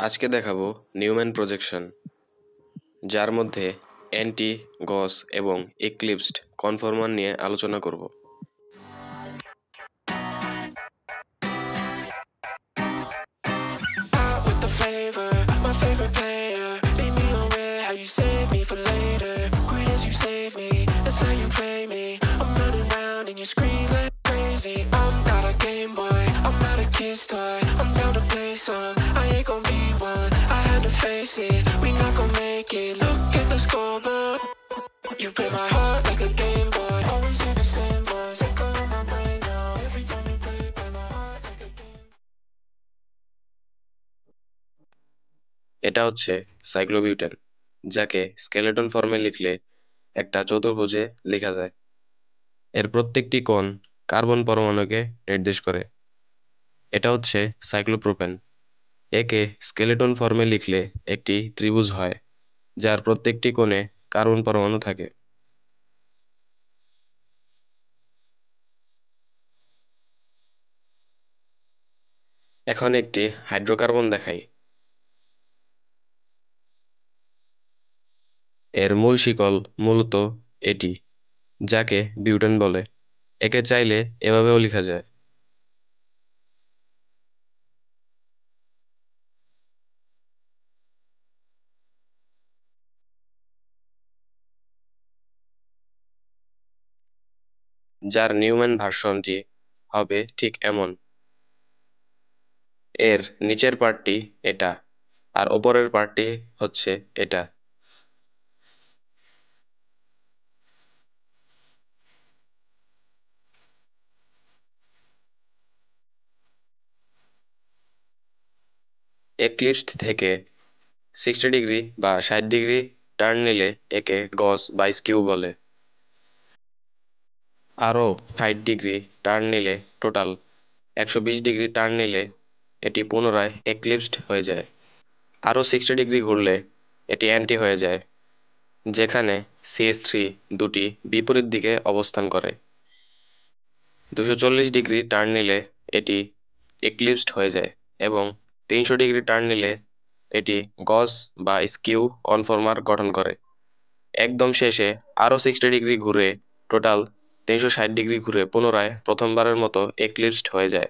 আজকে দেখাবো Neumann projection, যার মধ্যে অ্যান্টি, গস এবং এক্লিপসড কনফর্মার নিয়ে আলোচনা করব। With the flavor, my favorite player. Leave me on red, how you save me for later. Great as you save me, that's how you play me. I'm running around and you scream like crazy. I'm not a Game Boy, I'm not a kid's toy. I'm down to play some, I ain't gon' be one. I had to face it, we not gon' make it. Look at the scoreboard. You play my heart like a Game Boy. Always hear the same voice echo in my brain now. Every time we play my heart like a game. এটা হচ্ছে cyclobutane, যাকে skeleton ফর্মে লিখলে একটা চতুর্ভুজে লেখা যায়। এর প্রত্যেকটি কোণ কার্বন পরমাণুকে নির্দেশ করে। এটা হচ্ছে সাইক্লোপ্রোপেন, একে স্কেলেটন ফর্মে লিখলে একটি ত্রিভুজ হয়, যার প্রত্যেকটি কোণে কার্বন পরমাণু থাকে। এখন একটি হাইড্রোকার্বন দেখাই। এর মূল শিকল মূলত এটি, যাকে বিউটেন বলে। একে চাইলে এভাবেও লেখা যায়। যার নিউম্যান ভার্সনটি হবে ঠিক এমন। এর নিচের পার্টটি এটা, আর ওপরের পার্টটি হচ্ছে এটা। এক্লিপসড থেকে 60 ডিগ্রি বা 60 ডিগ্রি টার্ন নিলে একে গস বা স্কিউ বলে। আরও 60 ডিগ্রি টার্ন নিলে, টোটাল 120 ডিগ্রি টার্ন নিলে এটি পুনরায় এক্লিপসড হয়ে যায়। আরও 60 ডিগ্রি ঘুরলে এটি অ্যান্টি হয়ে যায়, যেখানে CH3 দুটি বিপরীত দিকে অবস্থান করে। 240 ডিগ্রি টার্ন নিলে এটি এক্লিপসড হয়ে যায় এবং 300 ডিগ্রি টার্ন নিলে এটি গস বা স্কিউ কনফর্মার গঠন করে। একদম শেষে আরও 60 ডিগ্রি ঘুরে, টোটাল 360 ডিগ্রি ঘুরে পুনরায় প্রথমবারের মতো এক্লিপসড হয়ে যায়।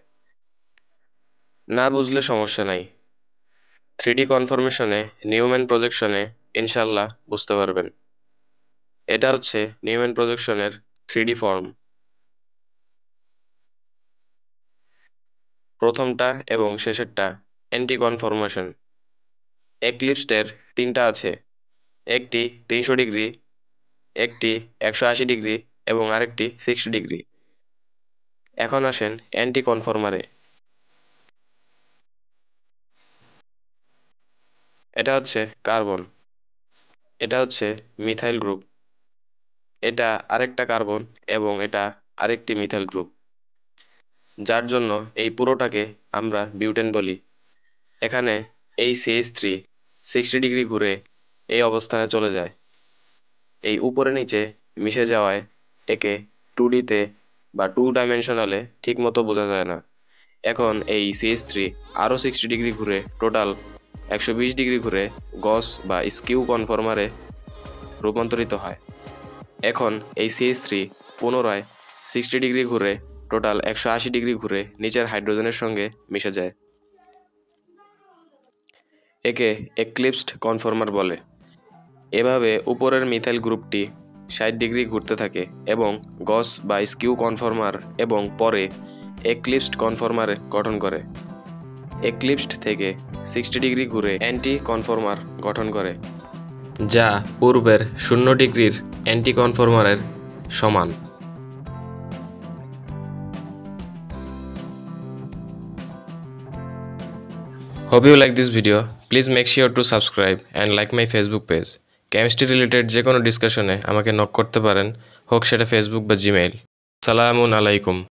না বুঝলে সমস্যা নাই, 3D কনফরমেশনে নিউম্যান প্রজেকশনে ইনশাল্লাহ বুঝতে পারবেন। এটা হচ্ছে নিউম্যান প্রজেকশনের 3D ফর্ম। প্রথমটা এবং শেষেরটা অ্যান্টি কনফরমেশন। এক্লিপসড-এর তিনটা আছে, একটি 300 ডিগ্রি, একটি 180 ডিগ্রি এবং আরেকটি 60 ডিগ্রি। এখন আসেন অ্যান্টি কনফর্মারে। এটা হচ্ছে কার্বন, এটা হচ্ছে মিথাইল গ্রুপ, এটা আরেকটা কার্বন এবং এটা আরেকটি মিথাইল গ্রুপ, যার জন্য এই পুরোটাকে আমরা বিউটেন বলি। এখানে এই CH3 60 ডিগ্রি ঘুরে এই অবস্থানে চলে যায়। এই উপরে নিচে মিশে যাওয়ায় একে 2D-তে বা 2 ডাইমেনশনালে ঠিক মতো বোঝা যায় না। এখন এই CH3 আরও 60 ডিগ্রি ঘুরে, টোটাল 120 ডিগ্রি ঘুরে গস বা স্কিউ কনফর্মারে রূপান্তরিত হয়। এখন এই CH3 পুনরায় 60 ডিগ্রি ঘুরে, টোটাল 180 ডিগ্রি ঘুরে নিচের হাইড্রোজেনের সঙ্গে মিশে যায়। একে এক্লিপসড কনফর্মার বলে। এভাবে উপরের মিথাইল গ্রুপটি 60 ডিগ্রি ঘুরতে থাকে এবং গস বা স্কিউ কনফর্মার এবং পরে এক্লিপসড কনফর্মার গঠন করে। এক্লিপসড থেকে 60 ডিগ্রি ঘুরে অ্যান্টি কনফর্মার গঠন করে, যা পূর্বের 0 ডিগ্রির অ্যান্টি কনফর্মারের সমান। Hope you like this video. Please make sure to subscribe and like my Facebook page. Chemistry related যে কোনো ডিসকাশনে আমাকে নক করতে পারেন, হোক সেটা ফেসবুক বা জিমেইল। সালামুন আলাইকুম।